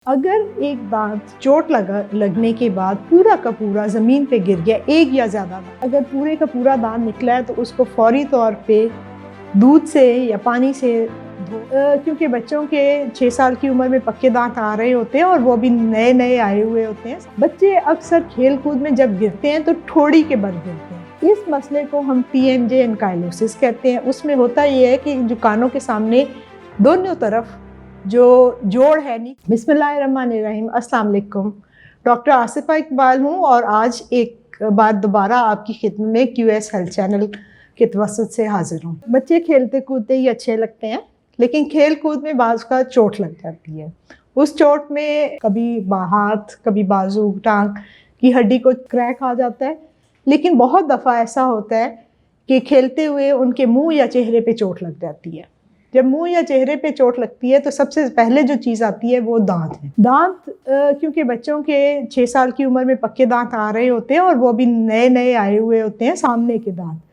اگر ایک دانت چوٹ لگنے کے بعد پورا کا پورا زمین پہ گر گیا، ایک یا زیادہ دانت، اگر پورے کا پورا دانت نکلا ہے تو اس کو فوری طور پہ دودھ سے یا پانی سے کیونکہ بچوں کے 6 سال کی عمر میں پکے دانت آ رہے ہوتے ہیں اور وہ بھی نئے آئے ہوئے ہوتے ہیں۔ بچے اکثر کھیل کود میں جب گرتے ہیں تو ٹھوڑی کے بل گرتے ہیں۔ اس مسئلے کو ہم TMJ انکائلوسس کہتے ہیں۔ اس میں ہوتا یہ ہے کہ جو کانوں کے سامنے دونوں طرف جو جوڑ ہے بسم اللہ الرحمن الرحیم، السلام علیکم، ڈاکٹر آصفہ اقبال ہوں اور آج ایک بار دوبارہ آپ کی خدمت میں QS ہیلتھ چینل کے توسط سے حاضر ہوں۔ بچے کھیلتے کودتے ہی اچھے لگتے ہیں، لیکن کھیل کود میں بعض کا چوٹ لگ جاتی ہے۔ اس چوٹ میں کبھی ہاتھ، کبھی بازو، ٹانگ کی ہڈی کو کریک آ جاتا ہے، لیکن بہت دفعہ ایسا ہوتا ہے کہ کھیلتے ہوئے ان کے منہ یا چہرے پہ چوٹ لگ جاتی ہے۔ جب منہ یا چہرے پہ چوٹ لگتی ہے تو سب سے پہلے جو چیز آتی ہے وہ دانت ہے۔ دانت کیونکہ بچوں کے 6 سال کی عمر میں پکے دانت آ رہے ہوتے ہیں اور وہ بھی نئے آئے ہوئے ہوتے ہیں، سامنے کے دانت،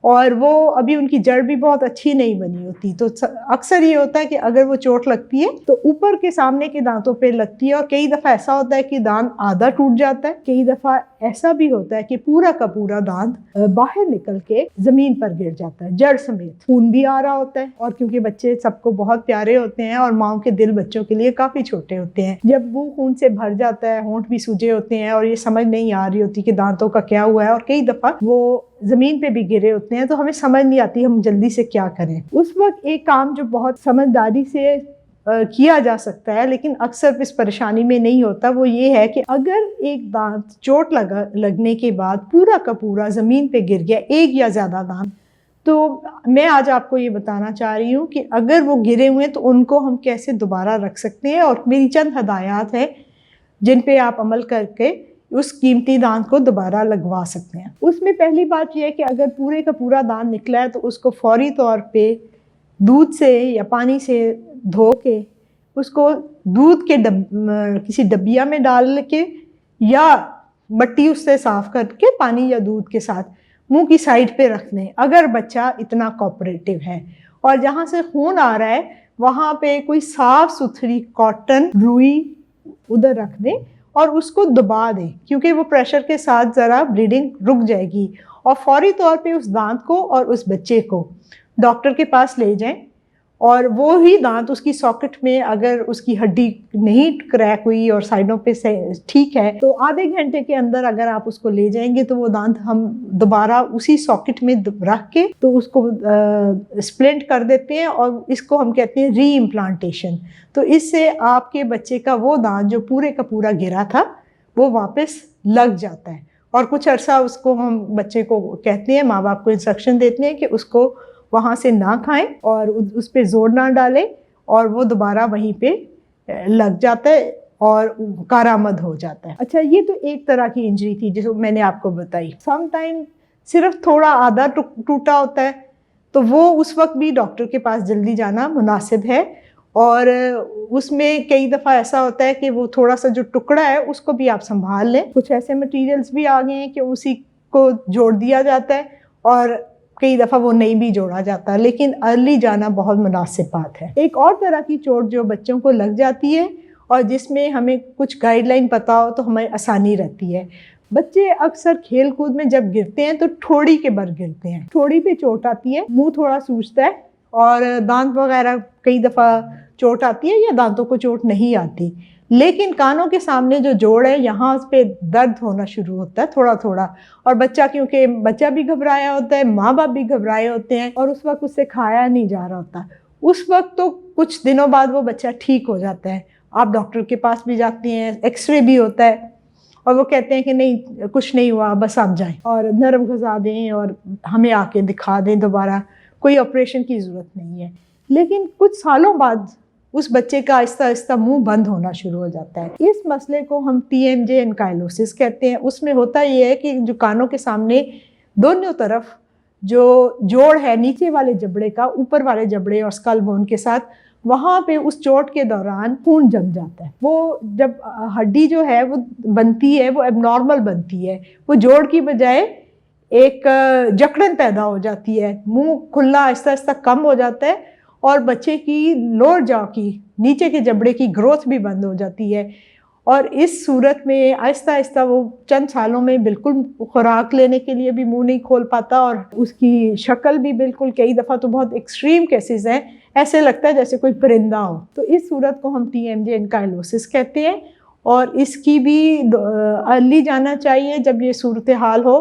اور وہ ابھی ان کی جڑ بھی بہت اچھی نہیں بنی ہوتی، تو اکثر یہ ہوتا ہے کہ اگر وہ چوٹ لگتی ہے تو اوپر کے سامنے کے دانتوں پہ لگتی ہے، اور کئی دفعہ ایسا ہوتا ہے کہ دانت آدھا ٹوٹ جاتا ہے، کئی دفعہ ایسا بھی ہوتا ہے کہ پورا کا پورا دانت باہر نکل کے زمین پر گر جاتا ہے، جڑ سمیت۔ خون بھی آ رہا ہوتا ہے، اور کیونکہ بچے سب کو بہت پیارے ہوتے ہیں اور ماؤں کے دل بچوں کے لیے کافی چھوٹے ہوتے ہیں، جب وہ خون سے بھر جاتا ہے، ہونٹ بھی سوجے ہوتے ہیں اور یہ سمجھ نہیں آ رہی ہوتی کہ دانتوں کا کیا ہوا ہے، اور کئی دفعہ وہ زمین پہ بھی گرے ہوتے ہیں تو ہمیں سمجھ نہیں آتی ہم جلدی سے کیا کریں۔ اس وقت ایک کام جو بہت سمجھداری سے کیا جا سکتا ہے لیکن اکثر اس پریشانی میں نہیں ہوتا، وہ یہ ہے کہ اگر ایک دانت چوٹ لگنے کے بعد پورا کا پورا زمین پہ گر گیا، ایک یا زیادہ دانت، تو میں آج آپ کو یہ بتانا چاہ رہی ہوں کہ اگر وہ گرے ہوئے ہیں تو ان کو ہم کیسے دوبارہ رکھ سکتے ہیں، اور میری چند ہدایات ہیں جن پہ آپ عمل کر کے اس قیمتی دانت کو دوبارہ لگوا سکتے ہیں۔ اس میں پہلی بات یہ ہے کہ اگر پورے کا پورا دانت نکلا ہے تو اس کو فوری طور پہ دودھ سے یا پانی سے دھو کے اس کو دودھ کے کسی ڈبیا میں ڈال کے یا مٹی اس سے صاف کر کے پانی یا دودھ کے ساتھ منہ کی سائڈ پہ رکھ دیں، اگر بچہ اتنا کوآپریٹو ہے، اور جہاں سے خون آ رہا ہے وہاں پہ کوئی صاف ستھری کاٹن روئی ادھر رکھ دیں اور اس کو دبا دیں، کیونکہ وہ پریشر کے ساتھ ذرا بلیڈنگ رک جائے گی، اور فوری طور پہ اس دانت کو اور اس بچے کو ڈاکٹر کے پاس لے جائیں، اور وہی دانت اس کی ساکٹ میں اگر اس کی ہڈی نہیں کریک ہوئی اور سائڈوں پہ ٹھیک ہے تو آدھے گھنٹے کے اندر اگر آپ اس کو لے جائیں گے تو وہ دانت ہم دوبارہ اسی ساکٹ میں رکھ کے تو اس کو سپلنٹ کر دیتے ہیں، اور اس کو ہم کہتے ہیں ری امپلانٹیشن۔ تو اس سے آپ کے بچے کا وہ دانت جو پورے کا پورا گرا تھا وہ واپس لگ جاتا ہے، اور کچھ عرصہ اس کو ہم بچے کو کہتے ہیں، ماں باپ کو انسٹرکشن دیتے ہیں کہ اس کو وہاں سے نہ کھائیں اور اس پہ زور نہ ڈالیں، اور وہ دوبارہ وہیں پہ لگ جاتا ہے اور کارآمد ہو جاتا ہے۔ اچھا، یہ تو ایک طرح کی انجری تھی جو میں نے آپ کو بتائی۔ سم ٹائم صرف تھوڑا آدھا ٹوٹا ہوتا ہے تو وہ اس وقت بھی ڈاکٹر کے پاس جلدی جانا مناسب ہے، اور اس میں کئی دفعہ ایسا ہوتا ہے کہ وہ تھوڑا سا جو ٹکڑا ہے اس کو بھی آپ سنبھال لیں۔ کچھ ایسے مٹیریلز بھی آ گئے ہیں کہ اسی کو جوڑ دیا جاتا ہے، اور کئی دفعہ وہ نہیں بھی جوڑا جاتا، لیکن ارلی جانا بہت مناسب بات ہے۔ ایک اور طرح کی چوٹ جو بچوں کو لگ جاتی ہے اور جس میں ہمیں کچھ گائیڈ لائن پتہ ہو تو ہمیں آسانی رہتی ہے۔ بچے اکثر کھیل کود میں جب گرتے ہیں تو ٹھوڑی کے بر گرتے ہیں، ٹھوڑی پہ چوٹ آتی ہے، منہ تھوڑا سوجتا ہے، اور دانت وغیرہ کئی دفعہ چوٹ آتی ہے یا دانتوں کو چوٹ نہیں آتی، لیکن کانوں کے سامنے جو جوڑ ہے یہاں پہ درد ہونا شروع ہوتا ہے تھوڑا تھوڑا، اور کیونکہ بچہ بھی گھبرایا ہوتا ہے، ماں باپ بھی گھبرائے ہوتے ہیں، اور اس وقت اس سے کھایا نہیں جا رہا ہوتا، اس وقت تو کچھ دنوں بعد وہ بچہ ٹھیک ہو جاتا ہے، آپ ڈاکٹر کے پاس بھی جاتے ہیں، ایکس رے بھی ہوتا ہے، اور وہ کہتے ہیں کہ نہیں کچھ نہیں ہوا، بس آپ جائیں اور نرم غذا دیں اور ہمیں آ کے دکھا دیں دوبارہ، کوئی آپریشن کی ضرورت نہیں ہے۔ لیکن کچھ سالوں بعد اس بچے کا آہستہ آہستہ منہ بند ہونا شروع ہو جاتا ہے۔ اس مسئلے کو ہم TMJ انکائلوسس کہتے ہیں۔ اس میں ہوتا یہ ہے کہ جو کانوں کے سامنے دونوں طرف جو جوڑ ہے نیچے والے جبڑے کا اوپر والے جبڑے اور اسکل بون کے ساتھ، وہاں پہ اس چوٹ کے دوران خون جم جاتا ہے۔ وہ جب ہڈی جو ہے وہ بنتی ہے وہ اب نارمل بنتی ہے، وہ جوڑ کی بجائے ایک جکڑن پیدا ہو جاتی ہے، منہ کھلنا آہستہ آہستہ کم ہو جاتا ہے، اور بچے کی لوور جا کی نیچے کے جبڑے کی گروتھ بھی بند ہو جاتی ہے، اور اس صورت میں آہستہ آہستہ وہ چند سالوں میں بالکل خوراک لینے کے لیے بھی منہ نہیں کھول پاتا، اور اس کی شکل بھی بالکل، کئی دفعہ تو بہت ایکسٹریم کیسز ہیں، ایسے لگتا ہے جیسے کوئی پرندہ ہو۔ تو اس صورت کو ہم ٹی ایم جے انکائلوسس کہتے ہیں، اور اس کی بھی ارلی جانا چاہیے جب یہ صورتحال ہو،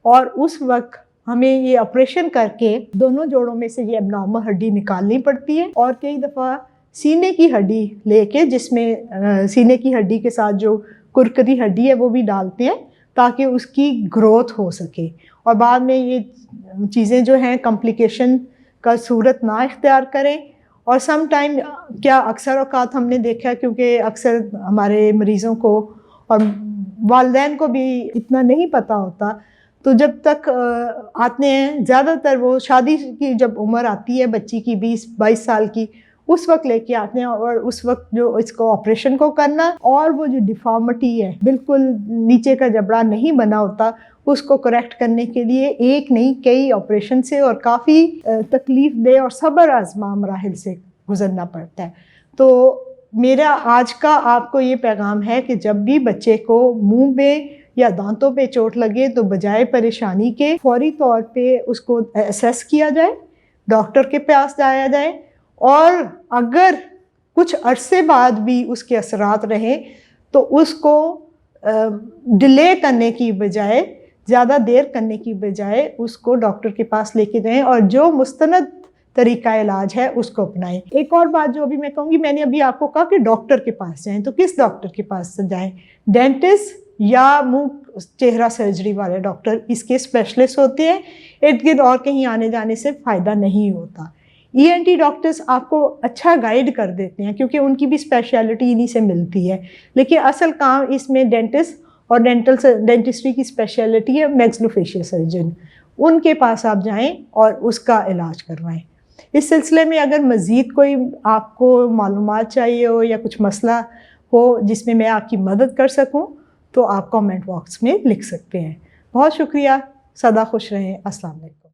اور اس وقت ہمیں یہ آپریشن کر کے دونوں جوڑوں میں سے یہ اب نارمل ہڈی نکالنی پڑتی ہے، اور کئی دفعہ سینے کی ہڈی لے کے، جس میں سینے کی ہڈی کے ساتھ جو کرکری ہڈی ہے وہ بھی ڈالتے ہیں تاکہ اس کی گروتھ ہو سکے، اور بعد میں یہ چیزیں جو ہیں کمپلیکیشن کا صورت نہ اختیار کریں۔ اور سم ٹائم کیا اکثر اوقات ہم نے دیکھا، کیونکہ اکثر ہمارے مریضوں کو اور والدین کو بھی اتنا نہیں پتہ ہوتا، تو جب تک آتے ہیں زیادہ تر وہ شادی کی جب عمر آتی ہے بچی کی 20-22 سال کی، اس وقت لے کے آتے ہیں، اور اس وقت جو اس کو آپریشن کو کرنا، اور وہ جو ڈیفارمٹی ہے بالکل نیچے کا جبڑا نہیں بنا ہوتا، اس کو کریکٹ کرنے کے لیے ایک نہیں کئی آپریشن سے اور کافی تکلیف دہ اور صبر آزما مراحل سے گزرنا پڑتا ہے۔ تو میرا آج کا آپ کو یہ پیغام ہے کہ جب بھی بچے کو منہ پہ یا دانتوں پہ چوٹ لگے تو بجائے پریشانی کے فوری طور پہ اس کو اسیس کیا جائے، ڈاکٹر کے پاس جایا جائے، اور اگر کچھ عرصے بعد بھی اس کے اثرات رہیں تو اس کو ڈیلے کرنے کی بجائے، زیادہ دیر کرنے کی بجائے اس کو ڈاکٹر کے پاس لے کے جائیں، اور جو مستند طریقہ علاج ہے اس کو اپنائیں۔ ایک اور بات جو ابھی میں کہوں گی، میں نے ابھی آپ کو کہا کہ ڈاکٹر کے پاس جائیں، تو کس ڈاکٹر کے پاس جائیں؟ ڈینٹسٹ یا منہ چہرہ سرجری والے ڈاکٹر اس کے اسپیشلسٹ ہوتے ہیں، ارد گرد اور کہیں آنے جانے سے فائدہ نہیں ہوتا۔ ای این ٹی ڈاکٹرز آپ کو اچھا گائیڈ کر دیتے ہیں کیونکہ ان کی بھی اسپیشلٹی انہی سے ملتی ہے، لیکن اصل کام اس میں ڈینٹسٹ اور ڈینٹسٹری کی اسپیشلٹی ہے میکسلوفیشل سرجن، ان کے پاس آپ جائیں اور اس کا علاج کروائیں۔ اس سلسلے میں اگر مزید کوئی آپ کو معلومات چاہیے ہو یا کچھ مسئلہ ہو جس میں آپ کی مدد کر سکوں تو آپ کامنٹ باکس میں لکھ سکتے ہیں۔ بہت شکریہ، سدا خوش رہیں، السلام علیکم۔